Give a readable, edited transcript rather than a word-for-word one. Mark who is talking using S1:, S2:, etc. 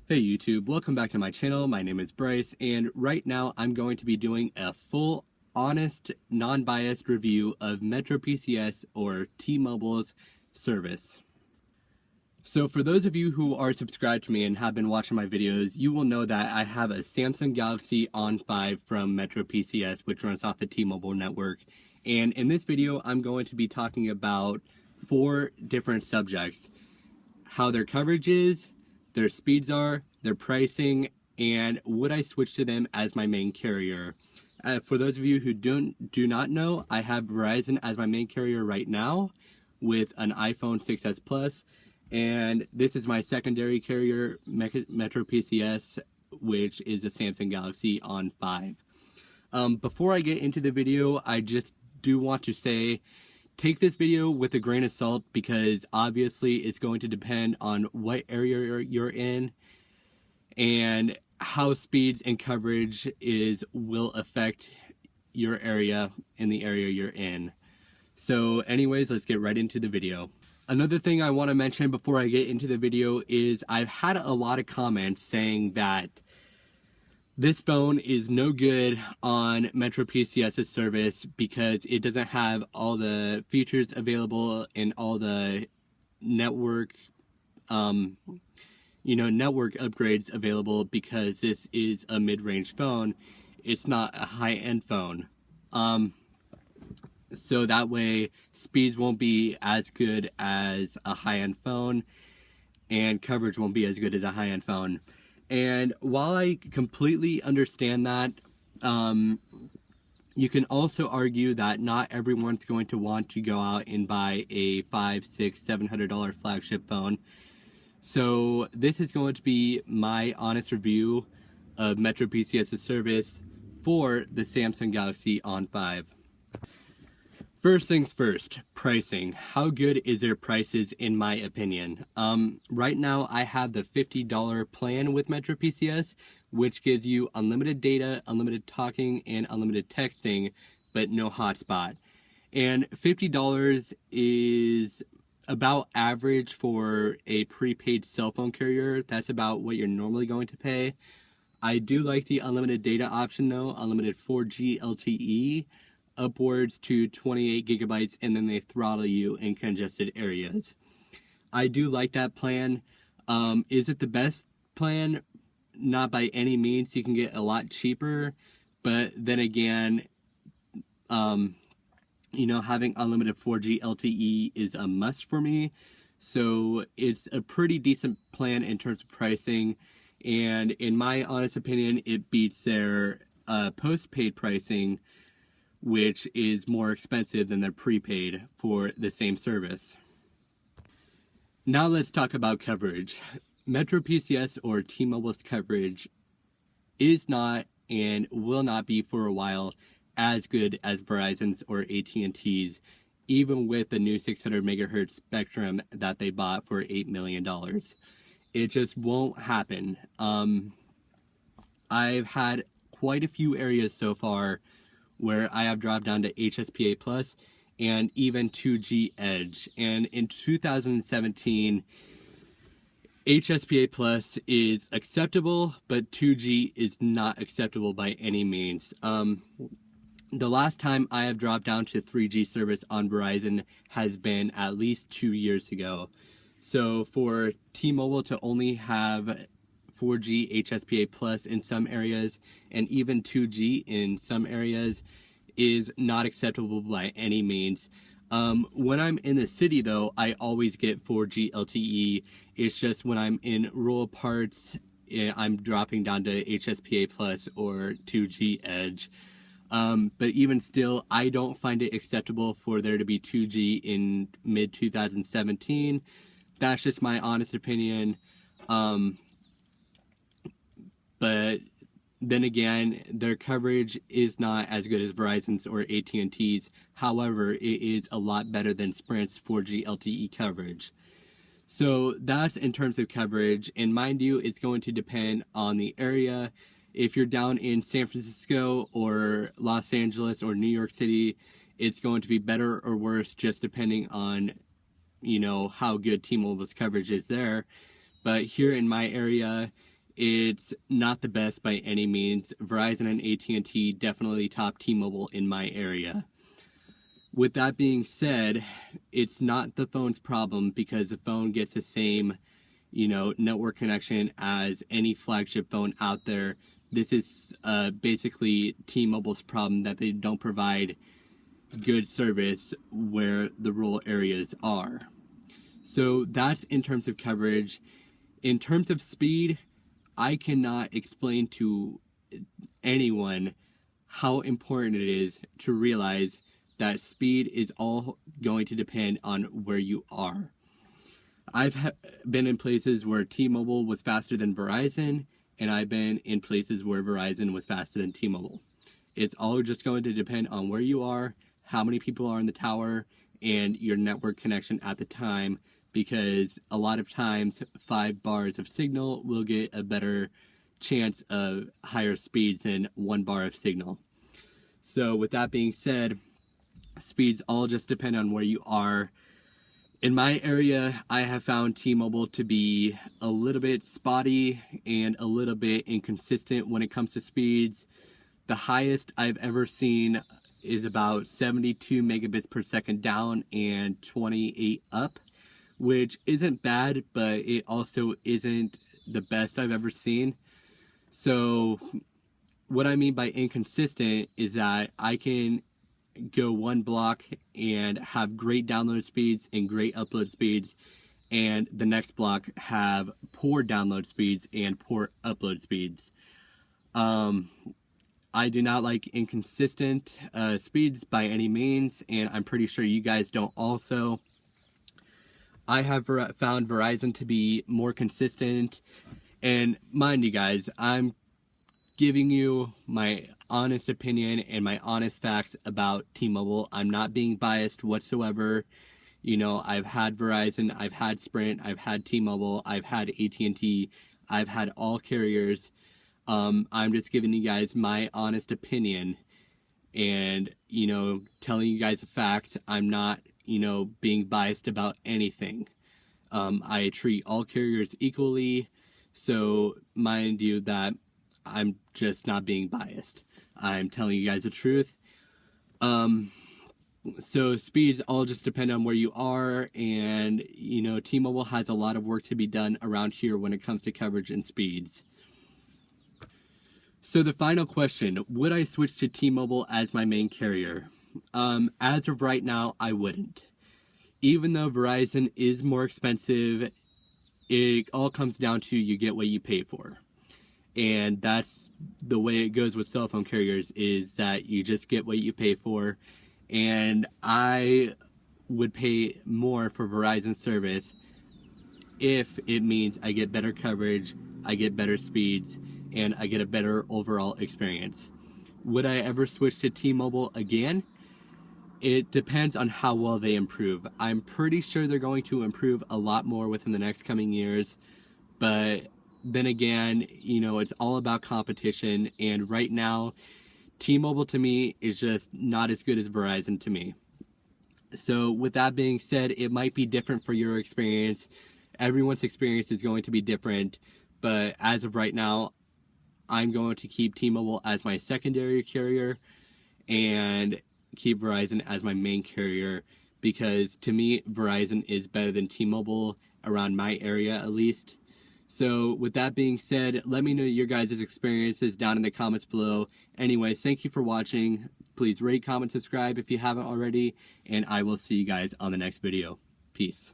S1: Hey YouTube, welcome back to my channel. My name is Bryce, and right now I'm going to be doing a full, honest, non-biased review of MetroPCS or T-Mobile's service. So for those of you who are subscribed to me and have been watching my videos, you will know that I have a Samsung Galaxy On5 from MetroPCS, which runs off the T-Mobile network. And in this video, I'm going to be talking about 4 different subjects: how their coverage is, their speeds are, their pricing, and would I switch to them as my main carrier. For those of you who do not know, I have Verizon as my main carrier right now with an iPhone 6s Plus, and this is my secondary carrier, MetroPCS, which is a Samsung Galaxy On5. Before I get into the video, I just do want to say, take this video with a grain of salt, because obviously it's going to depend on what area you're in and how speeds and coverage will affect your area and the area you're in. So anyways, let's get right into the video. Another thing I want to mention before I get into the video is I've had a lot of comments saying that this phone is no good on MetroPCS's service because it doesn't have all the features available and all the network network upgrades available, because this is a mid-range phone. It's not a high-end phone. So that way speeds won't be as good as a high-end phone and coverage won't be as good as a high-end phone. And while I completely understand that, you can also argue that not everyone's going to want to go out and buy a $500, $600, $700 flagship phone. So this is going to be my honest review of MetroPCS's service for the Samsung Galaxy On5. First things first, pricing. How good is their prices in my opinion? Right now I have the $50 plan with MetroPCS, which gives you unlimited data, unlimited talking, and unlimited texting, but no hotspot. And $50 is about average for a prepaid cell phone carrier. That's about what you're normally going to pay. I do like the unlimited data option though, unlimited 4G LTE, upwards to 28 gigabytes, and then they throttle you in congested areas. I do like that plan. Is it the best plan? Not by any means. You can get a lot cheaper, but then again, having unlimited 4G LTE is a must for me. So it's a pretty decent plan in terms of pricing, and in my honest opinion, it beats their postpaid pricing, which is more expensive than their prepaid for the same service. Now let's talk about coverage. MetroPCS or T-Mobile's coverage is not and will not be for a while as good as Verizon's or AT&T's, even with the new 600 megahertz spectrum that they bought for $8 million. It just won't happen. I've had quite a few areas so far where I have dropped down to HSPA Plus and even 2G Edge. And in 2017, HSPA Plus is acceptable, but 2G is not acceptable by any means. The last time I have dropped down to 3G service on Verizon has been at least 2 years ago. So for T-Mobile to only have 4G HSPA Plus in some areas and even 2G in some areas is not acceptable by any means. When I'm in the city though, I always get 4G LTE. It's just when I'm in rural parts, I'm dropping down to HSPA Plus or 2G Edge. But even still, I don't find it acceptable for there to be 2G in mid-2017. That's just my honest opinion. But then again, their coverage is not as good as Verizon's or AT&T's. However, it is a lot better than Sprint's 4G LTE coverage. So that's in terms of coverage. And mind you, it's going to depend on the area. If you're down in San Francisco or Los Angeles or New York City, it's going to be better or worse just depending on, how good T-Mobile's coverage is there. but here in my area, it's not the best by any means. Verizon and AT&T definitely top T-Mobile in my area. With that being said, it's not the phone's problem because the phone gets the same, network connection as any flagship phone out there. This is basically T-Mobile's problem, that they don't provide good service where the rural areas are. So that's in terms of coverage. In terms of speed, I cannot explain to anyone how important it is to realize that speed is all going to depend on where you are. I've been in places where T-Mobile was faster than Verizon, and I've been in places where Verizon was faster than T-Mobile. It's all just going to depend on where you are, how many people are in the tower, and your network connection at the time, because a lot of times 5 bars of signal will get a better chance of higher speeds than 1 bar of signal. So with that being said, speeds all just depend on where you are. In my area, I have found T-Mobile to be a little bit spotty and a little bit inconsistent when it comes to speeds. The highest I've ever seen is about 72 megabits per second down and 28 up, which isn't bad, but it also isn't the best I've ever seen. So what I mean by inconsistent is that I can go one block and have great download speeds and great upload speeds, and the next block have poor download speeds and poor upload speeds. I do not like inconsistent speeds by any means, and I'm pretty sure you guys don't also. I have found Verizon to be more consistent, and mind you guys, I'm giving you my honest opinion and my honest facts about T-Mobile. I'm not being biased whatsoever. I've had Verizon, I've had Sprint, I've had T-Mobile, I've had AT&T, I've had all carriers. I'm just giving you guys my honest opinion and, telling you guys the facts. I'm not, being biased about anything. I treat all carriers equally, so mind you that I'm just not being biased. I'm telling you guys the truth. So speeds all just depend on where you are, and T-Mobile has a lot of work to be done around here when it comes to coverage and speeds. So the final question, would I switch to T-Mobile as my main carrier? As of right now, I wouldn't. Even though Verizon is more expensive, it all comes down to you get what you pay for. And that's the way it goes with cell phone carriers, is that you just get what you pay for. And I would pay more for Verizon service if it means I get better coverage, I get better speeds, and I get a better overall experience. Would I ever switch to T-Mobile again? It depends on how well they improve. I'm pretty sure they're going to improve a lot more within the next coming years, but then again, it's all about competition, and right now, T-Mobile to me is just not as good as Verizon to me. So with that being said, it might be different for your experience. Everyone's experience is going to be different, but as of right now, I'm going to keep T-Mobile as my secondary carrier and keep Verizon as my main carrier, because to me, Verizon is better than T-Mobile around my area at least. So with that being said, let me know your guys' experiences down in the comments below. Anyways, thank you for watching. Please rate, comment, subscribe if you haven't already, and I will see you guys on the next video. Peace.